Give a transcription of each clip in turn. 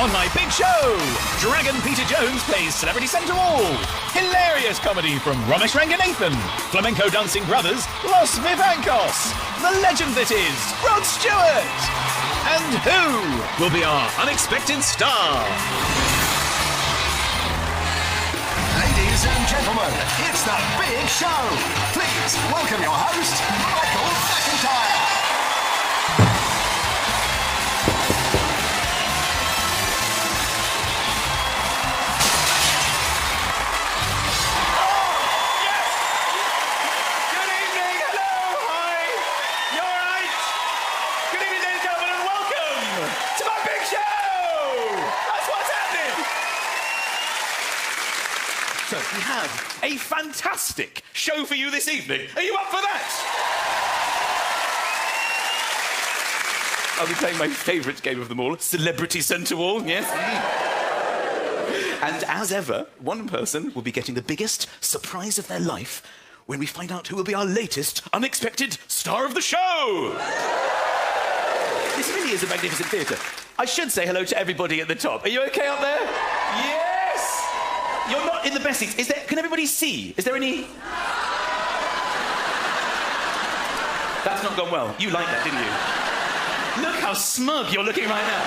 On my big show, Dragon Peter Jones plays Celebrity Centre-All. Hilarious comedy from Ramesh Ranganathan. Flamenco dancing brothers, Los Vivancos. The legend that is, Rod Stewart. And who will be our unexpected star? Ladies and gentlemen, it's the big show. Please welcome your host, McIntyre. So, we have a fantastic show for you this evening. Are you up for that? I'll be playing my favourite game of them all, Celebrity Centre-All, yes? And as ever, one person will be getting the biggest surprise of their life when we find out who will be our latest unexpected star of the show. This really is a magnificent theatre. I should say hello to everybody at the top. Are you OK up there? Yes! You're not in the best seats. Can everybody see? Is there any... That's not gone well. You liked that, didn't you? Look how smug you're looking right now.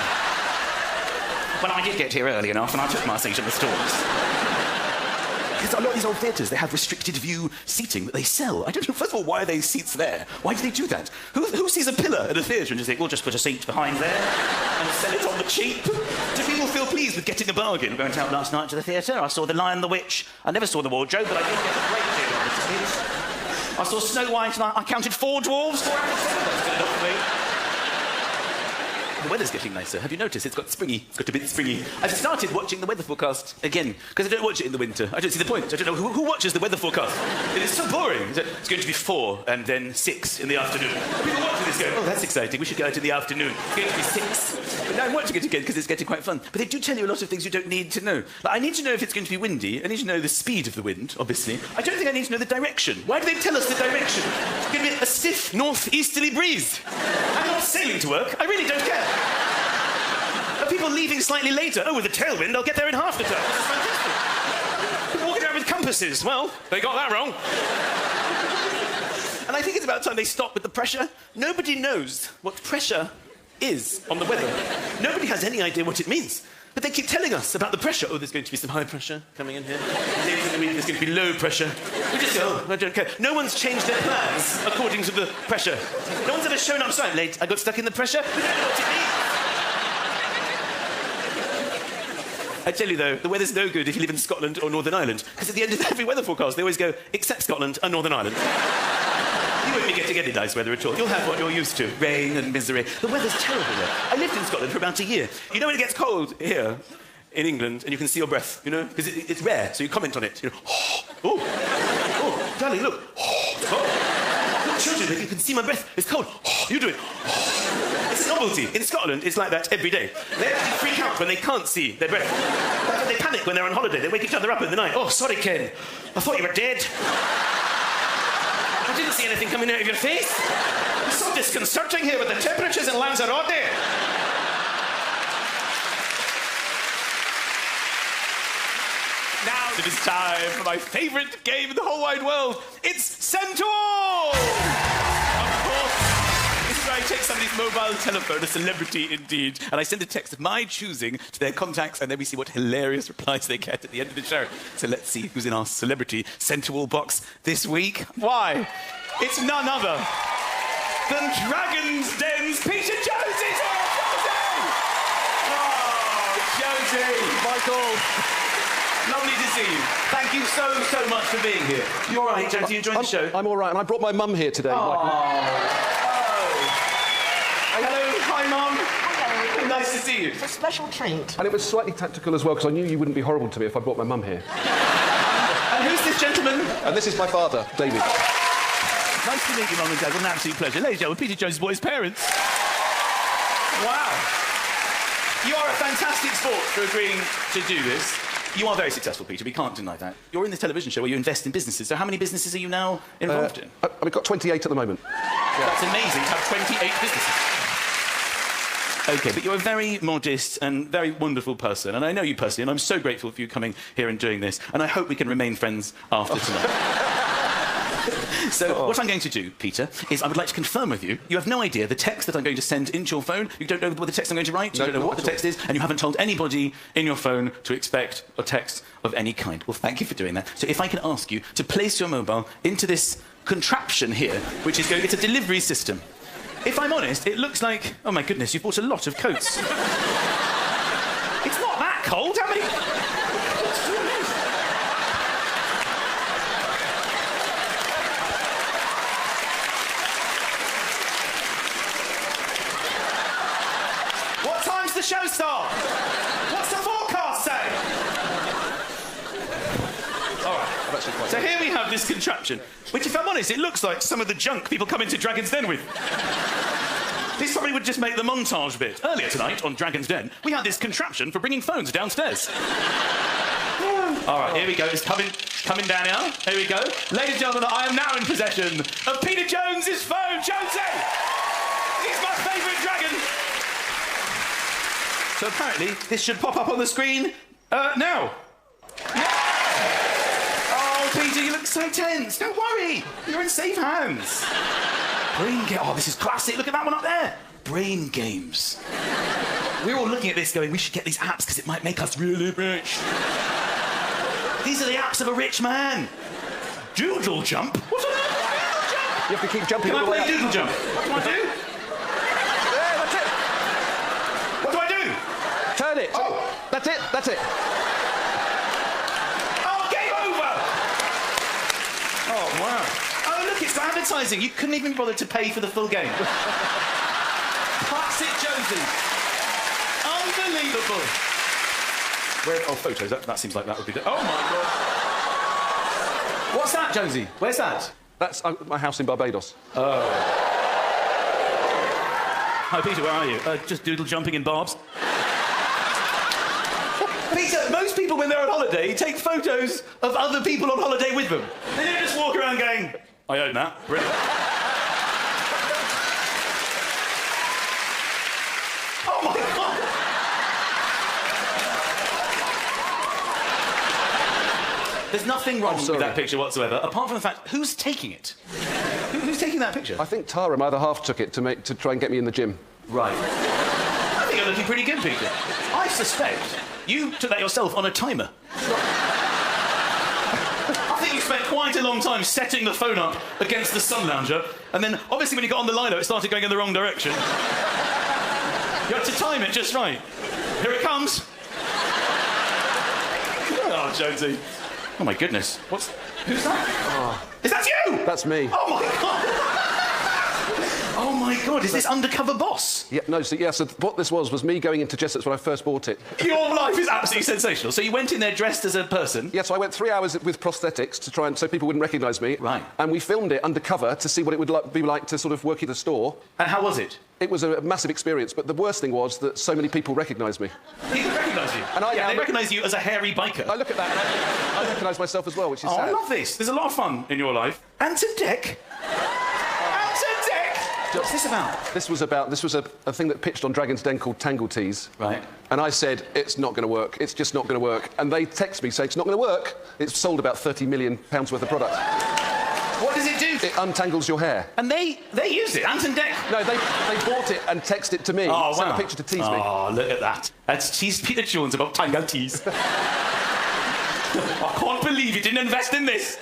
Well, I did get here early enough and I took my seat in the stalls. Because a lot of these old theatres, they have restricted view seating that they sell. I don't know, first of all, why are those seats there? Why do they do that? Who sees a pillar at a theatre and just think, we'll just put a seat behind there and sell it on the cheap? Do people feel pleased with getting a bargain? I went out last night to the theatre, I saw The Lion, the Witch. I never saw The Wardrobe, but I did get a great deal on the tickets. I saw Snow White and I counted 4 dwarves. 4 out of 7. That's good enough for me. The weather's getting nicer. Have you noticed? It's got springy. It's got a bit springy. I've started watching the weather forecast again, because I don't watch it in the winter. I don't see the point. I don't know who watches the weather forecast. It is so boring. It's going to be 4 and then 6 in the afternoon. People watching this going, oh, that's exciting. We should go out in the afternoon. It's going to be 6. But now I'm watching it again because it's getting quite fun. But they do tell you a lot of things you don't need to know. Like, I need to know if it's going to be windy. I need to know the speed of the wind, obviously. I don't think I need to know the direction. Why do they tell us the direction? It's going to be a stiff north-easterly breeze. I'm not sailing to work. I really don't care. Are people leaving slightly later? Oh, with a tailwind, I'll get there in half the time. This is fantastic. People walking around with compasses. Well, they got that wrong. And I think it's about time they stop with the pressure. Nobody knows what pressure is on the weather. Nobody has any idea what it means. But they keep telling us about the pressure. Oh, there's going to be some high pressure coming in here. There's going to be low pressure. We just go, oh, I don't care. No one's changed their plans according to the pressure. No one's ever shown up. Sorry, I'm late. I got stuck in the pressure. We don't know what it means. I tell you, though, the weather's no good if you live in Scotland or Northern Ireland, because at the end of every weather forecast, they always go, except Scotland and Northern Ireland. You won't be getting any nice weather at all. You'll have what you're used to, rain and misery. The weather's terrible there. I lived in Scotland for about a year. You know when it gets cold here in England and you can see your breath, you know? Because it's rare, so you comment on it. You know, oh, darling, look. Look, children, you can see my breath. It's cold. You do it. It's a novelty. In Scotland, it's like that every day. They actually freak out when they can't see their breath. They panic when they're on holiday. They wake each other up in the night. Oh, sorry, Ken. I thought you were dead. I didn't see anything coming out of your face. It's so disconcerting here with the temperatures in Lanzarote. Now it is time for my favourite game in the whole wide world. It's Centre-All! Of course, this is where I take somebody's mobile telephone, a celebrity indeed, and I send a text of my choosing to their contacts, and then we see what hilarious replies they get at the end of the show. So let's see who's in our celebrity Centre-All box this week. Why? It's none other than Dragon's Den's Peter Jones is here! Josie! Oh, Josie! Michael! Lovely to see you. Thank you so much for being here. You all right, Josie? You enjoying the show? I'm all right, and I brought my mum here today. Hello, hi, Mum. Hello. Nice to see you. It's a special treat. And it was slightly tactical as well, because I knew you wouldn't be horrible to me if I brought my mum here. And who's this gentleman? And this is my father, David. Nice to meet you, Mum and Dad. What an absolute pleasure. Ladies and gentlemen, Peter Jones' boy's parents. Wow. You are a fantastic sport for agreeing to do this. You are very successful, Peter. We can't deny that. You're in this television show where you invest in businesses. So how many businesses are you now involved in? We've got 28 at the moment. That's amazing to have 28 businesses. OK, but you're a very modest and very wonderful person, and I know you personally, and I'm so grateful for you coming here and doing this, and I hope we can remain friends after tonight. So, what I'm going to do, Peter, is I would like to confirm with you, you have no idea the text that I'm going to send into your phone, you don't know what the text I'm going to write, you don't know what the text is, and you haven't told anybody in your phone to expect a text of any kind. Well, thank you for doing that. So if I can ask you to place your mobile into this contraption here, which is it's a delivery system. If I'm honest, it looks like, oh my goodness, you've bought a lot of coats. It's not that cold, how many... What time's the show start? What's the forecast say? All right. So here we have this contraption, which, if I'm honest, it looks like some of the junk people come into Dragon's Den with. This probably would just make the montage bit. Earlier tonight on Dragon's Den, we had this contraption for bringing phones downstairs. All right, here we go. It's coming down now. Here we go. Ladies and gentlemen, I am now in possession of Peter Jones's phone. Jonesy! He's my favourite dragon. So apparently, this should pop up on the screen now. Oh, Peter, you look so tense. Don't worry. You're in safe hands. Oh, this is classic. Look at that one up there. Brain games. We're all looking at this going, we should get these apps because it might make us really rich. These are the apps of a rich man. Doodle jump? What on earth? Doodle jump? You have to keep jumping Can all I the way play up. doodle jump? What do I do? Yeah, that's it. What do I do? Turn it. Oh. That's it. That's it. Oh, game over! Oh, wow. Oh, look, it's got advertising. You couldn't even bother to pay for the full game. Classic Jonesy. Unbelievable. Photos. That seems like that would be... Oh, my God. What's that, Jonesy? Where's that? That's my house in Barbados. Oh. Hi, Peter, where are you? Just doodle jumping in Barb's. Peter, most people, when they're on holiday, take photos of other people on holiday with them. They don't just walk around going, I own that. Brilliant. Oh, my God. There's nothing wrong with that picture whatsoever, apart from the fact, who's taking it? Who's taking that picture? I think Tara, my other half, took it to try and get me in the gym. Right. I think you're looking pretty good, Peter. I suspect you took that yourself on a timer. I think you spent quite a long time setting the phone up against the sun lounger, and then, obviously, when you got on the lino, it started going in the wrong direction. You had to time it just right. Here it comes. Oh, Jonesy. Oh, my goodness. Who's that? Oh. Is that you? That's me. Oh, my God. Oh, my God. Is this Undercover Boss? Yeah, no, so what this was me going into Jessett's when I first bought it. Your life is absolutely sensational. So you went in there dressed as a person? Yeah, so I went 3 hours with prosthetics to try and so people wouldn't recognise me. Right. And we filmed it undercover to see what it would be like to sort of work in the store. And how was it? It was a massive experience, but the worst thing was that so many people recognised me. People recognise you? And they recognise you as a hairy biker. I look at that and I recognise myself as well, which is sad. sad. I love this. There's a lot of fun in your life. Anton Deck? Anton Deck! What's this about? This was a thing that pitched on Dragon's Den called Tangle Tees. Right. And I said, it's not going to work. It's just not going to work. And they text me saying, it's not going to work. It's sold about £30 million worth of product. What does it do? It untangles your hair. And they used it, Anton Deck? No, they bought it and texted it to me. Oh, Sent wow. a picture to tease me. Oh, look at that. That's teased Peter Jones about Tangle Tees. I can't believe you didn't invest in this.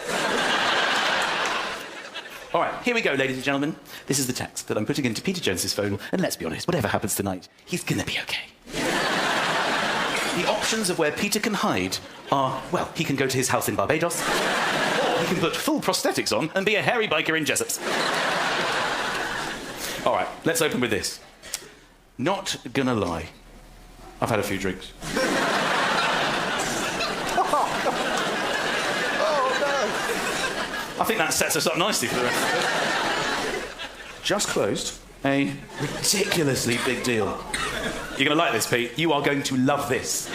All right, here we go, ladies and gentlemen. This is the text that I'm putting into Peter Jones's phone, and let's be honest, whatever happens tonight, he's gonna be okay. The options of where Peter can hide are, well, he can go to his house in Barbados, or he can put full prosthetics on and be a hairy biker in Jessett's. All right, let's open with this. Not gonna lie, I've had a few drinks. I think that sets us up nicely for the rest of it. Just closed a ridiculously big deal. You're going to like this, Pete. You are going to love this.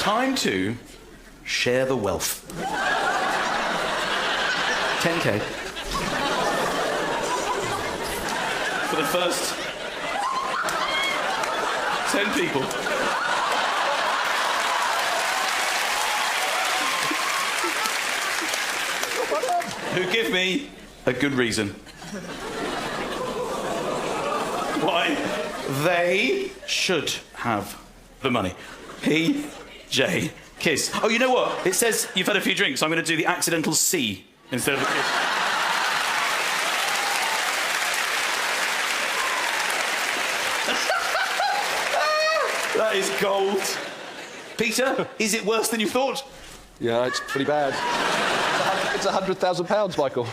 Time to share the wealth. 10K. For the first... 10 people. Who give me a good reason why they should have the money. P.J. Kiss. Oh, you know what? It says you've had a few drinks, so I'm going to do the accidental C instead of a kiss. That is gold. Peter, is it worse than you thought? Yeah, it's pretty bad. It's £100,000, Michael.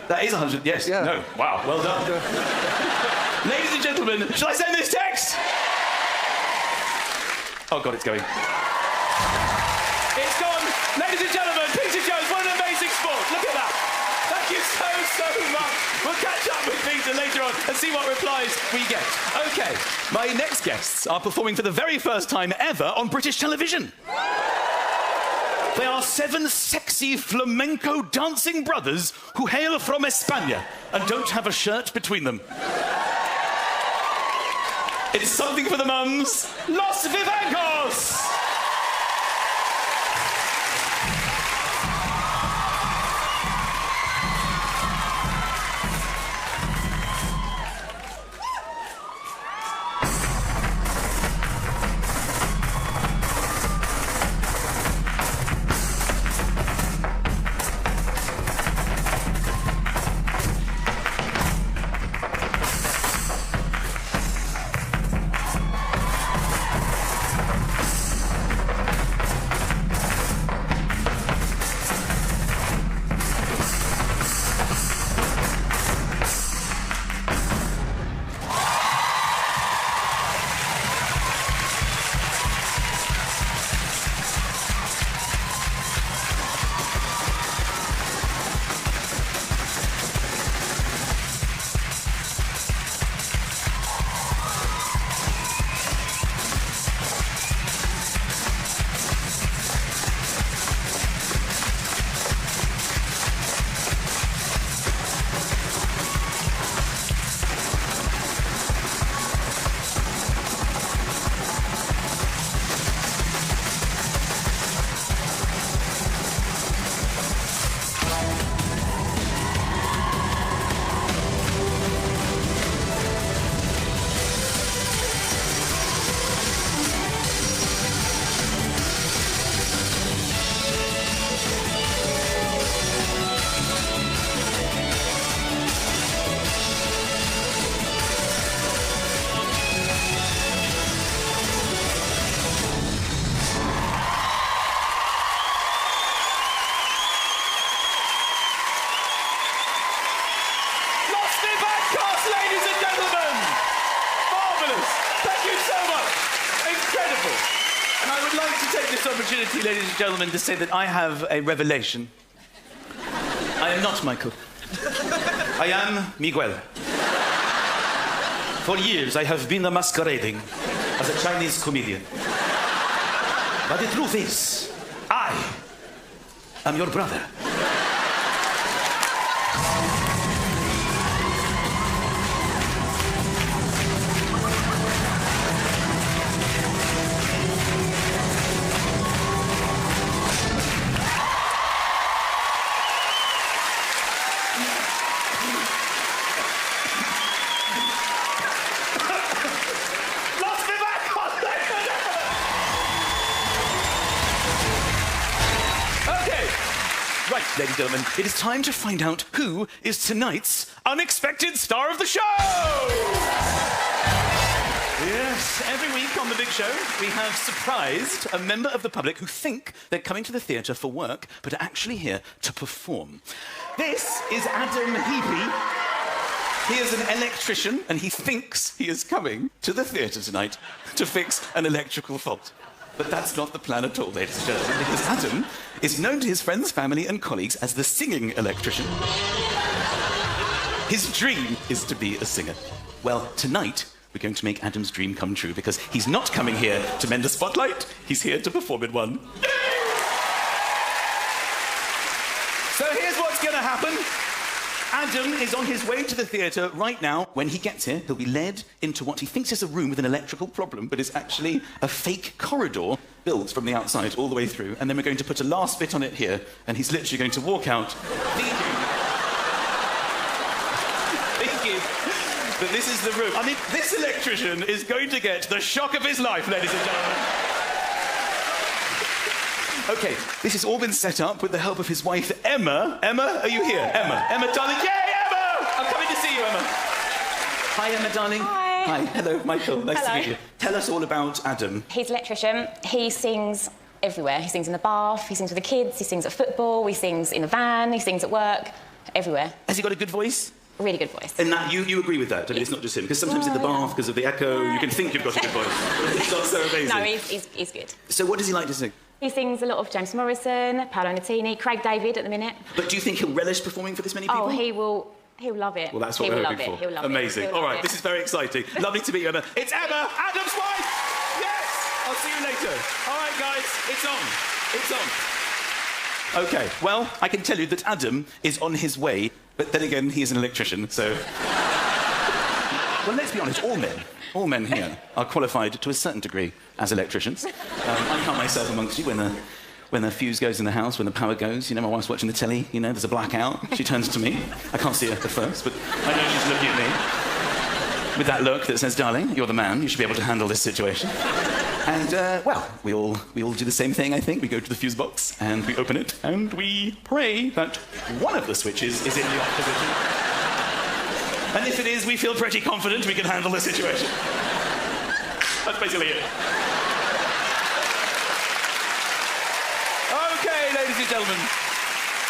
That is 100, yes. Yeah. No. Wow, well done. Ladies and gentlemen, shall I send this text? Oh, God, it's going. It's gone. Ladies and gentlemen, Peter Jones, what an amazing sport. Look at that. Thank you so much. We'll catch up with Peter later on and see what replies we get. OK, my next guests are performing for the very first time ever on British television. They are 7 sexy flamenco dancing brothers who hail from España and don't have a shirt between them. It's something for the mums, Los Vivancos! Opportunity, ladies and gentlemen, to say that I have a revelation. I am not Michael. I am Miguel. For years, I have been masquerading as a Chinese comedian. But the truth is, I am your brother. Ladies and gentlemen, it is time to find out who is tonight's unexpected star of the show! Yes, every week on The Big Show, we have surprised a member of the public who think they're coming to the theatre for work, but are actually here to perform. This is Adam Heapy. He is an electrician, and he thinks he is coming to the theatre tonight to fix an electrical fault. But that's not the plan at all, ladies and gentlemen, because Adam is known to his friends, family and colleagues as the singing electrician. His dream is to be a singer. Well, tonight, we're going to make Adam's dream come true, because he's not coming here to mend a spotlight, he's here to perform in one. So here's what's going to happen. Adam is on his way to the theatre right now. When he gets here, he'll be led into what he thinks is a room with an electrical problem, but it's actually a fake corridor built from the outside all the way through. And then we're going to put a last bit on it here, and he's literally going to walk out thinking that this is the room. I mean, this electrician is going to get the shock of his life, ladies and gentlemen. OK, this has all been set up with the help of his wife, Emma. Emma, are you here? Emma. Emma, darling. Yay, Emma! I'm coming to see you, Emma. Hi, Emma, darling. Hi. Hi. Hello, Michael. Nice Hello. to meet you. Tell us all about Adam. He's an electrician. He sings everywhere. He sings in the bath, he sings with the kids, he sings at football, he sings in the van, he sings at work, everywhere. Has he got a good voice? Really good voice. And that, you agree with that? I mean, it's not just him, because sometimes in the bath, because of the echo, you can think you've got a good voice. It's not so amazing. No, he's good. So what does he like to sing? He sings a lot of James Morrison, Paolo Nutini, Craig David at the minute. But do you think he'll relish performing for this many people? Oh, he'll love it. Well, that's what we're hoping for. He'll love Amazing. it. All right, this is very exciting. Lovely to meet you, Emma. It's Emma, Adam's wife! Yes! I'll see you later. All right, guys, it's on. It's on. OK, well, I can tell you that Adam is on his way, but then again, he is an electrician, so... Well, let's be honest, all men here are qualified to a certain degree as electricians. I count myself amongst you when the fuse goes in the house, when the power goes. You know, my wife's watching the telly, you know, there's a blackout. She turns to me. I can't see her at first, but I know she's looking at me with that look that says, darling, you're the man. You should be able to handle this situation. And, well, we all do the same thing, I think. We go to the fuse box, and we open it, and we pray that one of the switches is in the off position. And if it is, we feel pretty confident we can handle the situation. That's basically it. OK, ladies and gentlemen,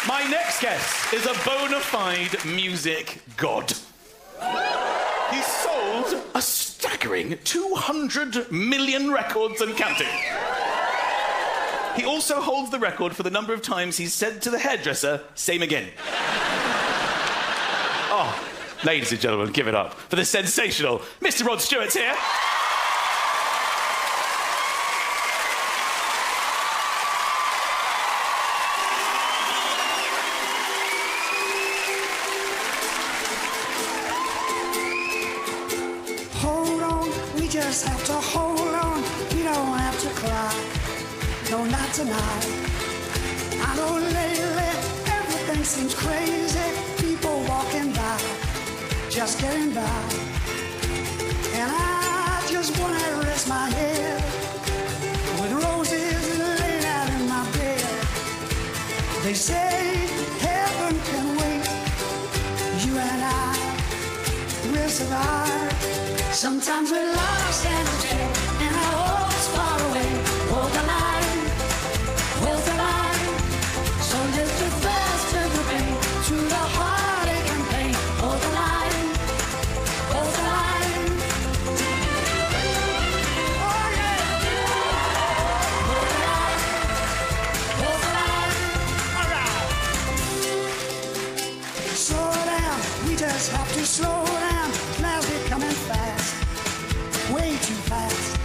my next guest is a bona fide music god. He sold a staggering 200 million records and counting. He also holds the record for the number of times he's said to the hairdresser, same again. Oh, ladies and gentlemen, give it up for the sensational Mr. Rod Stewart's here. Hold on, we just have to hold on. We don't have to cry. No, not tonight. I know lately everything seems crazy. People walking by, just getting by. And I just wanna rest my head with roses laying out in my bed. They say heaven can wait. You and I will survive. Sometimes we're lost and astray, and our hopes far away. Hold the line, hold the line. So lift your fast to the pain, to the heartache and pain. Hold the line, hold the line. Oh yeah, hold the line, hold the line. All right. Slow down, we just have to slow down. Clouds are coming fast, way too fast.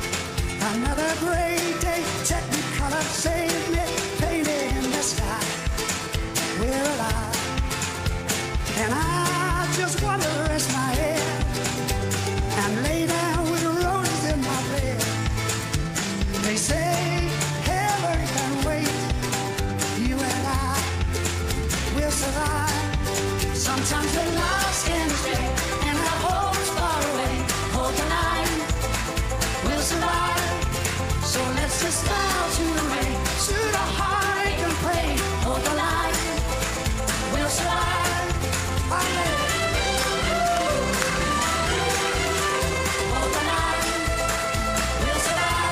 Another great day, Technicolor saved me, painted in the sky. We're alive, and I just want to rest my head and lay down with roses in my bed. They say heaven can wait. You and I will survive. Sometimes we're lost in the street, and our hopes far away. Hold the line, we'll survive. So let's just bow to the rain, to the heartache and pain. Hold the line, we'll survive. Hold the line, we'll survive.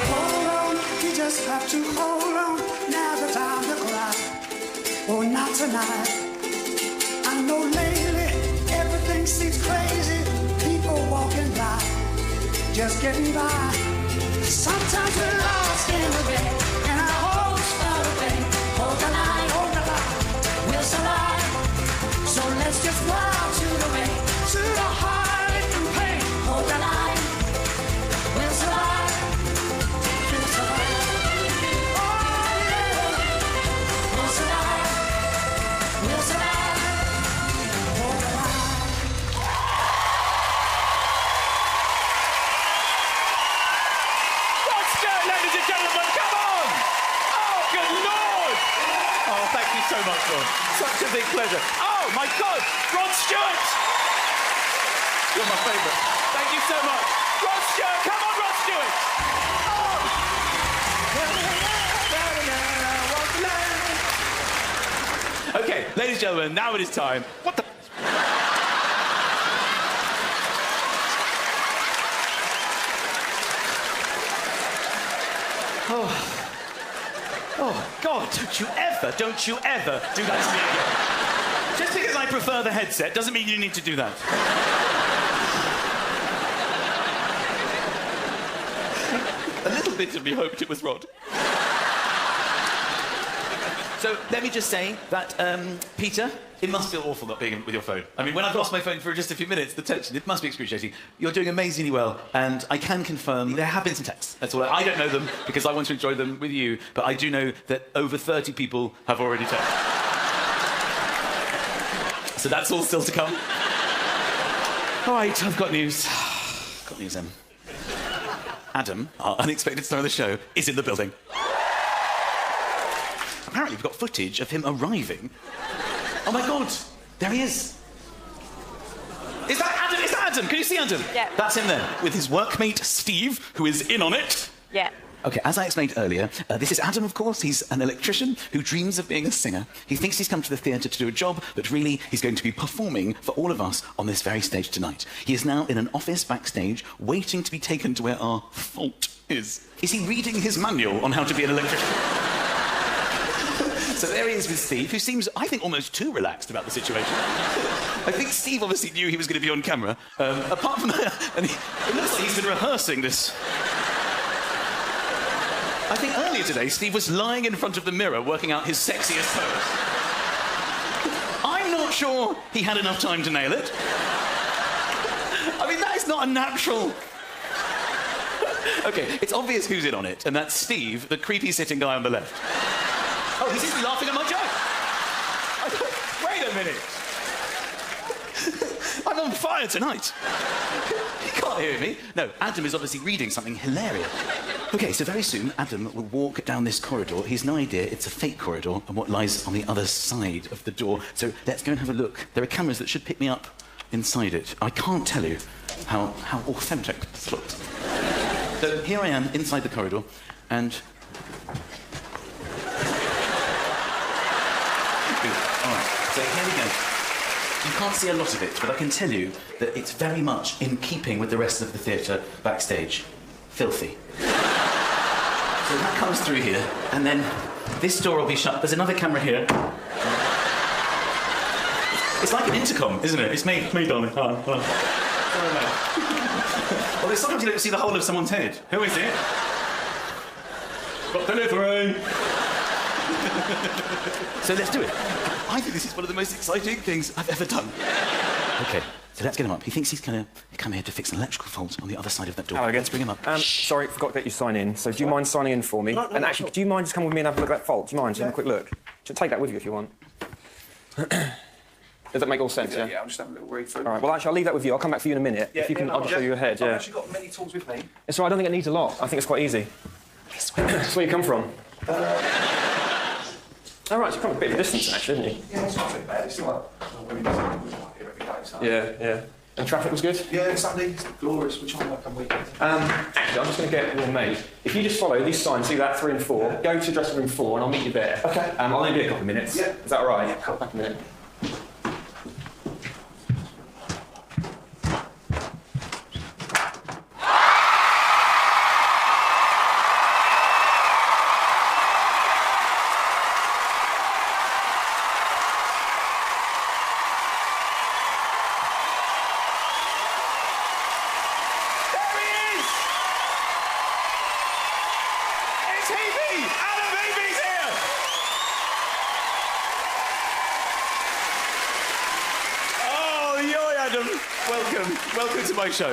Hold on, you just have to hold on. Now's the time to cry. Oh, not tonight. I know lately everything seems crazy. People walking by, just getting by. Sometimes we're lost in the day, and our hopes far away. Hold the line, we'll survive. So let's just bow to the rain, to the heartache and pain. Hold the line, we'll survive. so much, Rod. Such a big pleasure. Oh, my God! Rod Stewart! You're my favourite. Thank you so much. Rod Stewart! Come on, Rod Stewart! Oh. OK, ladies and gentlemen, now it is time. What the... Oh, God, don't you ever do that to me again. Just because I prefer the headset doesn't mean you need to do that. A little bit of me hoped it was Rod. So, let me just say that, Peter, it must feel awful not being with your phone. I mean, when I've lost my phone for just a few minutes, the tension, it must be excruciating. You're doing amazingly well, and I can confirm there have been some texts. That's all. I don't know them, because I want to enjoy them with you, but I do know that over 30 people have already texted. So that's all still to come. All right, I've got news. Got news, Em. Adam, our unexpected star of the show, is in the building. Apparently, we've got footage of him arriving. Oh, my God. There he is. Is that Adam? Is that Adam? Can you see Adam? Yeah. That's him there, with his workmate, Steve, who is in on it. Yeah. OK, as I explained earlier, this is Adam, of course. He's an electrician who dreams of being a singer. He thinks he's come to the theatre to do a job, but really, he's going to be performing for all of us on this very stage tonight. He is now in an office backstage, waiting to be taken to where our fault is. Is he reading his manual on how to be an electrician? So there he is with Steve, who seems, I think, almost too relaxed about the situation. I think Steve obviously knew he was going to be on camera. Apart from that, and it looks like he's been rehearsing this. I think earlier today, Steve was lying in front of the mirror working out his sexiest pose. I'm not sure he had enough time to nail it. I mean, that is not a natural... OK, it's obvious who's in on it, and that's Steve, the creepy sitting guy on the left. Oh, he seems to be laughing at my joke. Wait a minute. I'm on fire tonight. He can't hear me. No, Adam is obviously reading something hilarious. OK, so very soon, Adam will walk down this corridor. He's no idea it's a fake corridor and what lies on the other side of the door. So let's go and have a look. There are cameras that should pick me up inside it. I can't tell you how authentic this looks. So here I am inside the corridor, and... All right, so here we go. You can't see a lot of it, but I can tell you that it's very much in keeping with the rest of the theatre backstage. Filthy. So that comes through here, and then this door will be shut. There's another camera here. It's like an intercom, isn't it? It's me, darling. Although sometimes you don't see the whole of someone's head. Who is it? Got delivery. So let's do it. I think this is one of the most exciting things I've ever done. OK, so let's get him up. He thinks he's going to come here to fix an electrical fault on the other side of that door. Hello again. Let's bring him up. Sorry, forgot to get you to sign in. So do you mind signing in for me? No, and actually, do you mind just coming with me and have a look at that fault? Do you mind? Just have a quick look. Just take that with you if you want. Does that make all sense, yeah? Yeah, I'm just having a little read through. All right, well, actually, I'll leave that with you. I'll come back for you in a minute. Yeah, if you can, I'll just show you ahead, yeah. I've actually got many tools with me. It's all right, I don't think it needs a lot. I think it's quite easy. That's where you come from. All right, so you've come a bit of a distance, actually, haven't you? Yeah, it's not too bad. It's like... Yeah. And traffic was good? Yeah, Sunday, it's glorious. We're trying to work on weekends. Actually, I'm just going to get your mate. If you just follow these signs, see that 3 and 4, go to dressing room 4 and I'll meet you there. OK. I'll only be a couple of minutes. Yeah. Is that all right? Yeah, cool. Back in a minute. Welcome to my show.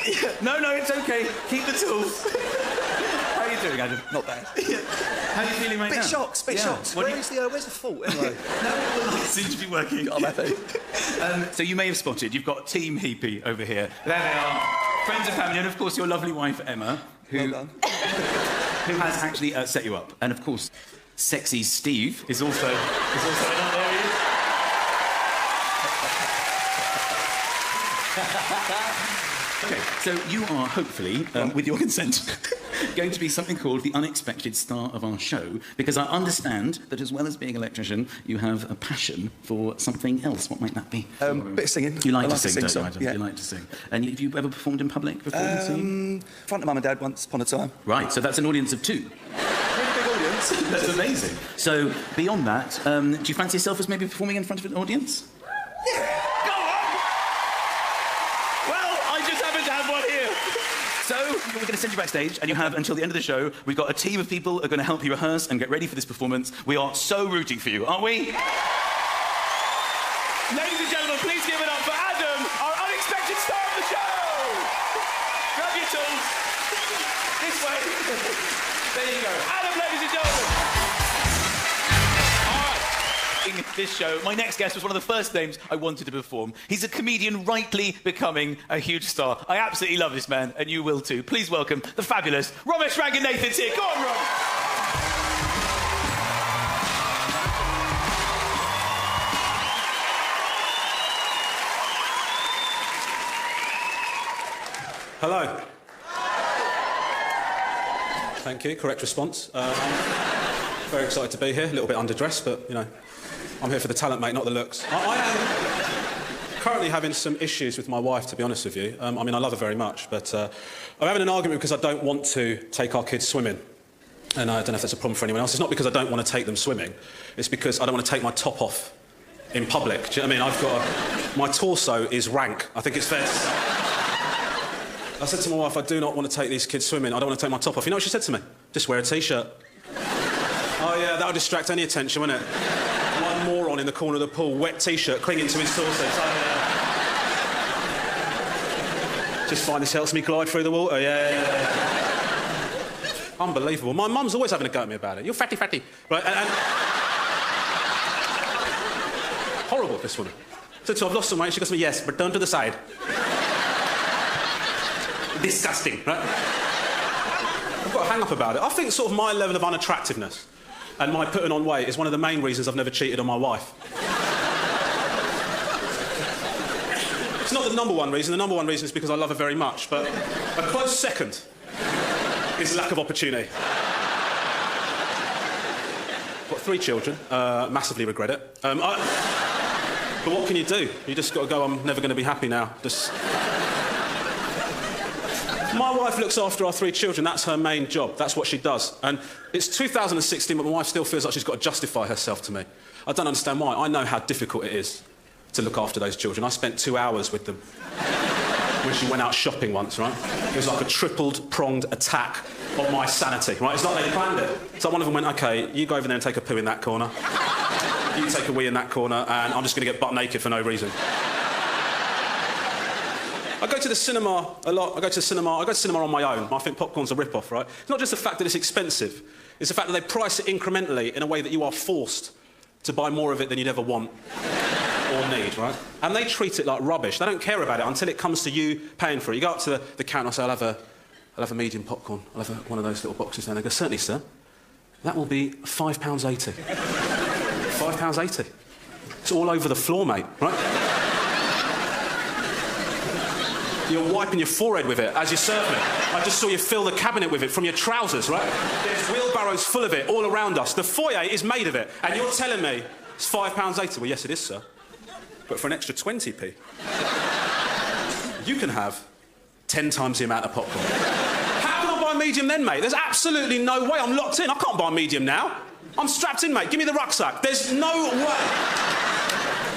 Yeah, no, it's OK. Keep the tools. How are you doing, Adam? Not bad. How are you feeling right now? Bit shocked. Where's the fault, anyway? No, it seems to be working. I'm happy. So you may have spotted, you've got Team Heapy over here. There they are. Friends and family, and of course your lovely wife, Emma, who has actually set you up. And of course, Sexy Steve is also in our area. Okay, so you are hopefully, with your consent, going to be something called the unexpected star of our show, because I understand that as well as being an electrician, you have a passion for something else. What might that be? Bit of singing. You like I to like to sing, sing, don't so, you, Adam? yeah. You like to sing. And have you ever performed in public before? Singing? Front of Mum and Dad once upon a time. Right, so that's an audience of 2. Really big audience. That's amazing. So, beyond that, do you fancy yourself as maybe performing in front of an audience? Yeah. Go on! Well, I just happen to have one here. So, we're going to send you backstage, and you have until the end of the show. We've got a team of people who are going to help you rehearse and get ready for this performance. We are so rooting for you, aren't we? Ladies and gentlemen, please give it up for Adam, our unexpected star of the show! Grab your tools. This way. There you go. Adam, ladies and gentlemen. All right. In this show, my next guest was one of the first names I wanted to perform. He's a comedian rightly becoming a huge star. I absolutely love this man, and you will too. Please welcome the fabulous Ramesh Ranganathan's here. Go on, Rom. Hello. Thank you. Correct response. I'm very excited to be here. A little bit underdressed, but, you know, I'm here for the talent, mate, not the looks. I am currently having some issues with my wife, to be honest with you. I mean, I love her very much, but I'm having an argument because I don't want to take our kids swimming. And I don't know if that's a problem for anyone else. It's not because I don't want to take them swimming. It's because I don't want to take my top off in public. Do you know what I mean? My torso is rank. I think it's fair to say. I said to my wife, I do not want to take these kids swimming. I don't want to take my top off. You know what she said to me? Just wear a T-shirt. Oh, yeah, that'll distract any attention, won't it? One moron in the corner of the pool, wet T-shirt, clinging to his torso. Just find this helps me glide through the water. Yeah. Unbelievable. My mum's always having a go at me about it. You're fatty. Right, and... Horrible, this woman. So I've lost some weight. She goes to me, yes, but turn to the side. Disgusting, right? I've got a hang-up about it. I think sort of my level of unattractiveness and my putting on weight is one of the main reasons I've never cheated on my wife. It's not the number one reason. The number one reason is because I love her very much, but a close second is lack of opportunity. Got 3 children, massively regret it. But what can you do? You just got to go, I'm never going to be happy now. Just... My wife looks after our 3 children. That's her main job. That's what she does. And it's 2016, but my wife still feels like she's got to justify herself to me. I don't understand why. I know how difficult it is to look after those children. I spent 2 hours with them when she went out shopping once, right? It was like a tripled-pronged attack on my sanity, right? It's like they planned it. So one of them went, OK, you go over there and take a poo in that corner. You take a wee in that corner, and I'm just going to get butt naked for no reason. I go to the cinema a lot. I go to cinema on my own. I think popcorn's a rip-off, right? It's not just the fact that it's expensive. It's the fact that they price it incrementally in a way that you are forced to buy more of it than you'd ever want or need, right? And they treat it like rubbish. They don't care about it until it comes to you paying for it. You go up to the counter and say, I'll have a medium popcorn. I'll have one of those little boxes down there. They go, certainly, sir. That will be £5.80. £5.80. It's all over the floor, mate, right? You're wiping your forehead with it as you serve me. I just saw you fill the cabinet with it from your trousers, right? There's wheelbarrows full of it all around us. The foyer is made of it. And you're telling me it's £5.80. Well, yes, it is, sir. But for an extra 20p, you can have 10 times the amount of popcorn. How can I buy a medium then, mate? There's absolutely no way. I'm locked in. I can't buy a medium now. I'm strapped in, mate. Give me the rucksack. There's no way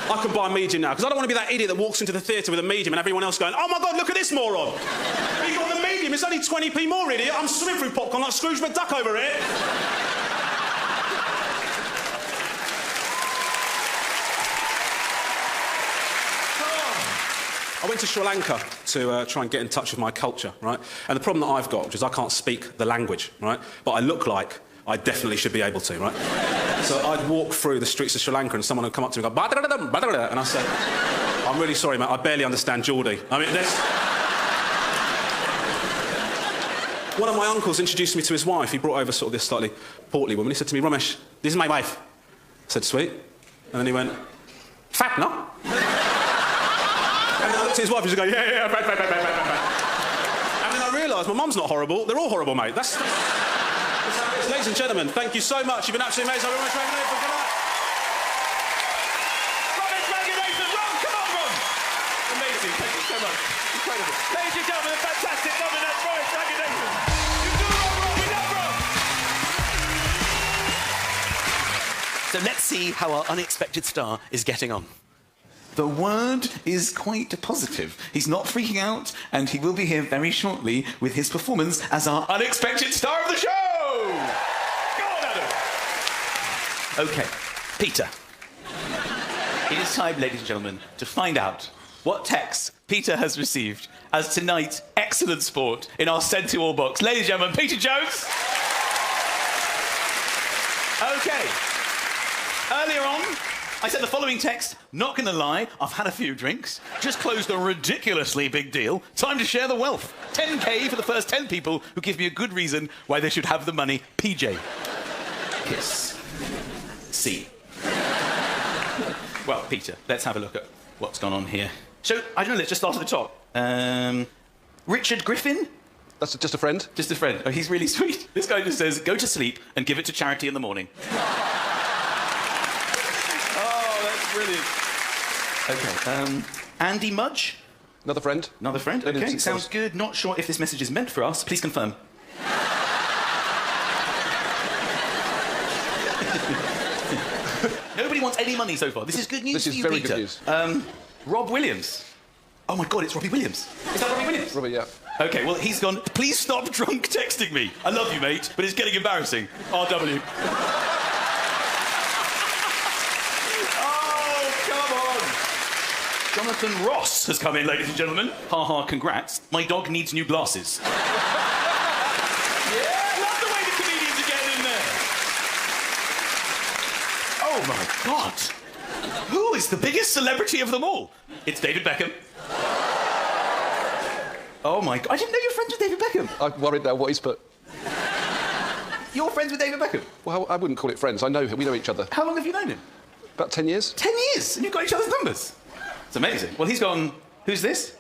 I can buy a medium now, because I don't want to be that idiot that walks into the theatre with a medium and everyone else going, oh my God, look at this moron. He got the medium, it's only 20p more, idiot. I'm swimming through popcorn like Scrooge McDuck over here. I went to Sri Lanka to try and get in touch with my culture, right? And the problem that I've got, which is I can't speak the language, right? But I look like I definitely should be able to, right? So I'd walk through the streets of Sri Lanka and someone would come up to me and go, "Ba-da-da-da-da-da-da," and I said, I'm really sorry, mate, I barely understand Geordie. I mean, there's... One of my uncles introduced me to his wife. He brought over sort of this slightly portly woman. He said to me, Ramesh, this is my wife. I said, sweet. And then he went, fat, no? And then I looked at his wife, and she was going, yeah, fat. And then I realised my mum's not horrible. They're all horrible, mate. That's how it is. Ladies and gentlemen, thank you so much. You've been absolutely amazing. Everyone, Dragon Nathan, good night. Robin Dragon Nathan, Ron, come on, Ron. Amazing, thank you so much. Incredible. Ladies and gentlemen, the fantastic Robin Dragon Nathan. You do Ron, we love Ron. So let's see how our unexpected star is getting on. The word is quite positive. He's not freaking out, and he will be here very shortly with his performance as our unexpected star of the show! Go on, Adam! OK, Peter. It is time, ladies and gentlemen, to find out what text Peter has received as tonight's excellent sport in our Send to All box. Ladies and gentlemen, Peter Jones. OK. Earlier on, I said the following text, not going to lie, I've had a few drinks, just closed a ridiculously big deal, time to share the wealth. 10k for the first 10 people who give me a good reason why they should have the money. PJ. Kiss. C. Well, Peter, let's have a look at what's gone on here. So, I don't know, let's just start at the top. Richard Griffin? That's just a friend. Just a friend. Oh, he's really sweet. This guy just says, go to sleep and give it to charity in the morning. Brilliant. OK, Andy Mudge? Another friend. Another friend? OK, sounds good. Not sure if this message is meant for us. Please confirm. Nobody wants any money so far. This is good news this for is you, very Peter. Good news. Rob Williams. Oh, my God, it's Robbie Williams. Is that Robbie Williams? Robbie, yeah. OK, well, he's gone, please stop drunk texting me. I love you, mate, but it's getting embarrassing. RW. Jonathan Ross has come in, ladies and gentlemen. Ha ha, congrats. My dog needs new glasses. Yeah, love the way the comedians are getting in there. Oh, my God. Who is the biggest celebrity of them all? It's David Beckham. Oh, my God. I didn't know you were friends with David Beckham. I'm worried now what he's put. You're friends with David Beckham? Well, I wouldn't call it friends. I know him. We know each other. How long have you known him? About 10 years. 10 years? And you've got each other's numbers? It's amazing. Well, he's gone, who's this?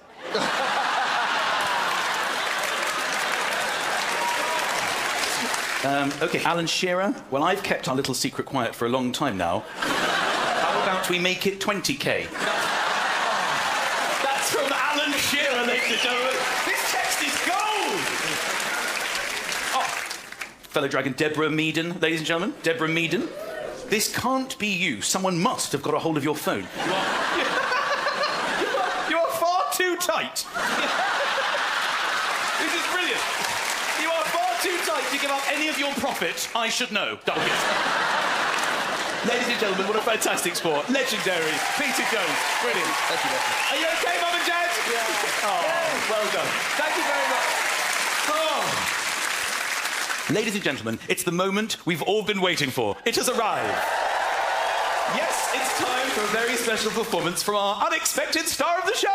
OK, Alan Shearer. Well, I've kept our little secret quiet for a long time now. How about we make it 20k? That's from Alan Shearer, ladies and gentlemen. This text is gold! Oh, fellow dragon Deborah Meaden, ladies and gentlemen. Deborah Meaden. This can't be you. Someone must have got a hold of your phone. You're far too tight. This is brilliant. You are far too tight to give up any of your profit. I should know. Ladies and gentlemen, what a fantastic sport. Legendary. Peter Jones. Brilliant. Thank you, Are you OK, Mum and Dad? Yeah. Oh, well done. Thank you very much. Oh. Ladies and gentlemen, it's the moment we've all been waiting for. It has arrived. Yes, it's time for a very special performance from our unexpected star of the show!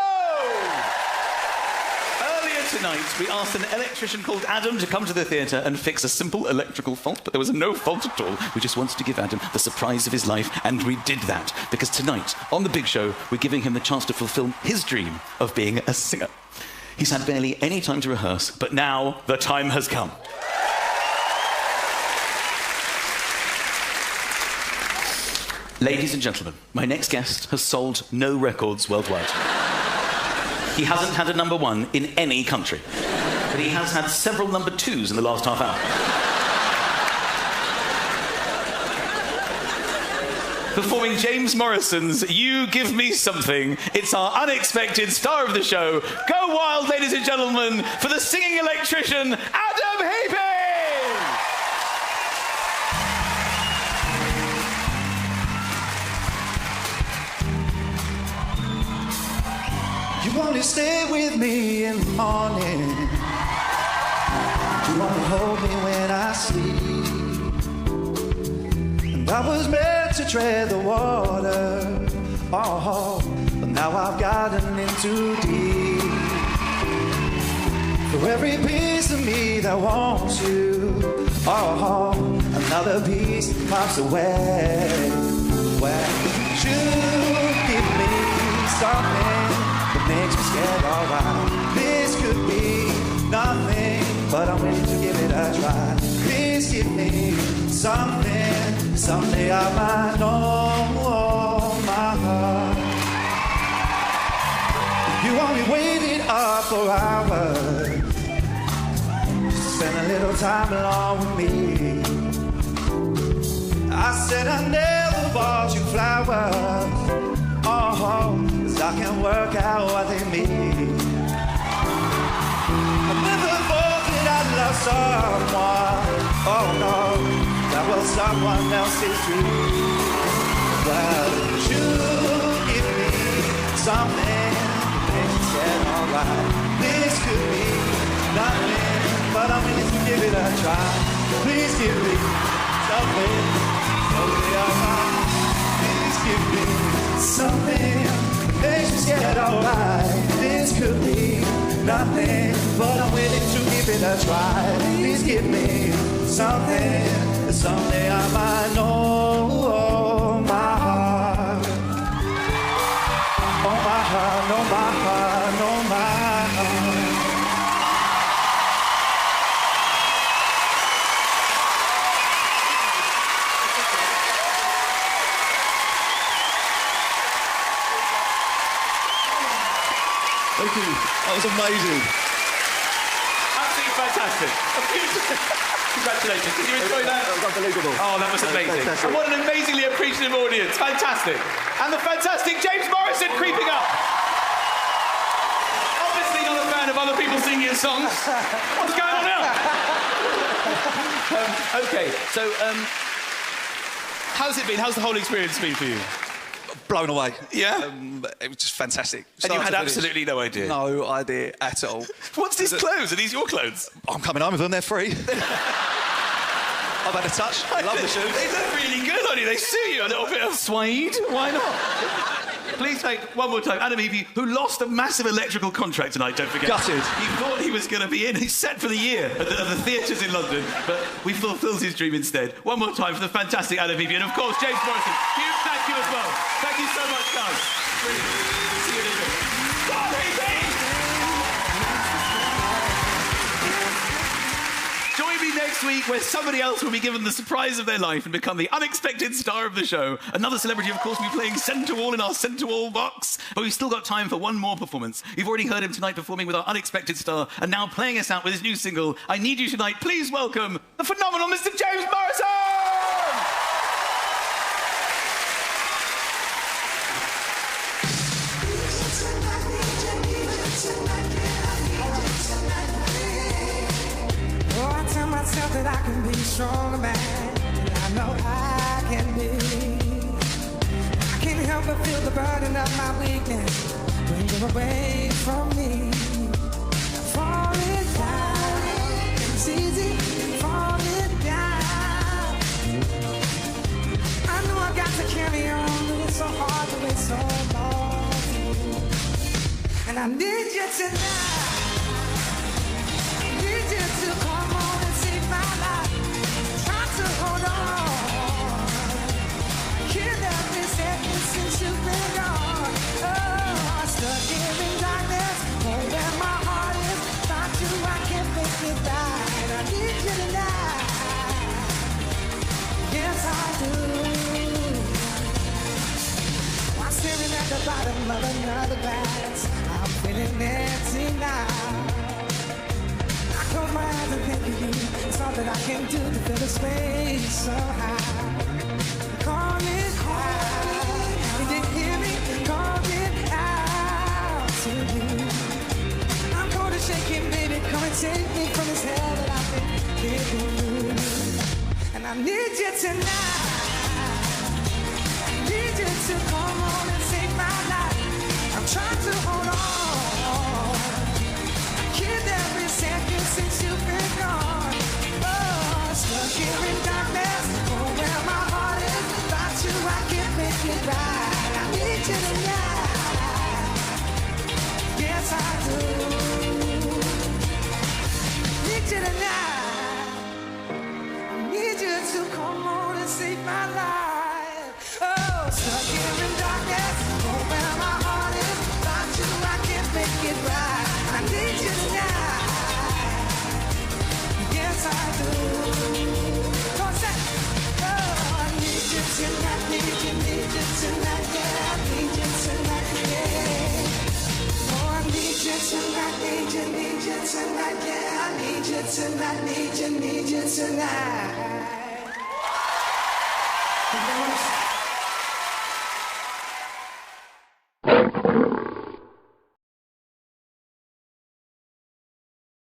Earlier tonight, we asked an electrician called Adam to come to the theatre and fix a simple electrical fault, but there was no fault at all. We just wanted to give Adam the surprise of his life, and we did that. Because tonight, on The Big Show, we're giving him the chance to fulfil his dream of being a singer. He's had barely any time to rehearse, but now the time has come. Ladies and gentlemen, my next guest has sold no records worldwide. He hasn't had a #1 in any country, but he has had several #2s in the last half hour. Performing James Morrison's You Give Me Something, it's our unexpected star of the show. Go wild, ladies and gentlemen, for the singing electrician, Adam Heaping! You wanna stay with me in the morning. You wanna hold me when I sleep. And I was meant to tread the water. Oh, but now I've gotten in too deep. For every piece of me that wants you, oh, another piece pops away. Well, you give me something that makes me scared, alright. This could be nothing, but I'm willing to give it a try. Please give me something, someday I might know my heart. You want me waiting up for hours, spend a little time along with me. I said I never bought you flowers, oh, 'cause I can work out what they mean. I never thought that I'd love someone, oh no, that was someone else's dream. Well, you give me something that makes me say, alright, this could be nothing, but I'm willing to give it a try. Please give me something, someday I might. Please give me something that makes me scared, alright. This could be nothing, but I'm willing to give it a try. Please give me something that someday I might know my heart. Oh my heart, no my heart, no my heart. Thank you. That was amazing. Absolutely fantastic. Congratulations. Did you enjoy that? That was unbelievable. Oh, that was amazing. Fantastic. And what an amazingly appreciative audience. Fantastic. And the fantastic James Morrison creeping up. Obviously not a fan of other people singing his songs. What's going on now? OK, so, how's it been? How's the whole experience been for you? Blown away. Yeah? It was just fantastic. And you Start had to finish. absolutely no idea? No idea at all. What's these clothes? Are these your clothes? I'm coming home with them, they're free. I've had a touch. I love the shoes. They look really good on you. They suit you. A little bit of suede. Why not? Please take one more time. Adam Evie, who lost a massive electrical contract tonight, don't forget. Gutted. He thought he was going to be in. He's set for the year at the theatres in London, but we fulfilled his dream instead. One more time for the fantastic Adam Evie, and of course, James Morrison. Huge thank you as well. Thank you so much, guys. Brilliant. See you in a bit. God, Evie! Join me next week where somebody else will be given the surprise of their life and become the unexpected star of the show. Another celebrity, of course, will be playing centre wall in our centre wall box. But we've still got time for one more performance. You've already heard him tonight performing with our unexpected star and now playing us out with his new single, I Need You Tonight. Please welcome the phenomenal Mr. James Morrison! Oh, I tell myself that I can be a stronger man, and I know I can be. I can't help but feel the burden of my weakness when you're away from me. Falling down, it's easy falling down. I know I got to carry on, but it's so hard to wait so long. And I need you tonight. Need you to come on and save my life. Try to hold on. Can't help me second since you've been gone. Oh, stuck here in darkness. Oh, where my heart is. Without you, I can't make it right. I need you tonight. Yes, I do. I'm staring at the bottom of another glass. I'm feeling empty now. Close my eyes and think of you. It's all that I can do to fill the space so high. Call it high. Did you hear me? Call it out to you. I'm going to shake it, baby. Come and take me from this hell that I've been giving you. And I need you tonight. I need you to come on and save my life. I'm trying to hold on. Every second since you've been gone. Oh, stuck here in darkness. Oh, where my heart is. Without you, I can't make it right. I need you tonight. Yes, I do. my life. Oh, stuck here in darkness, oh, where my heart is. Without you, I can't make it right. I need you tonight. Yes, I do. Come on, say, oh, I need you tonight, need you tonight, yeah, I need you tonight, yeah. Oh, I need you tonight, need you tonight, yeah, I need you tonight, need you tonight.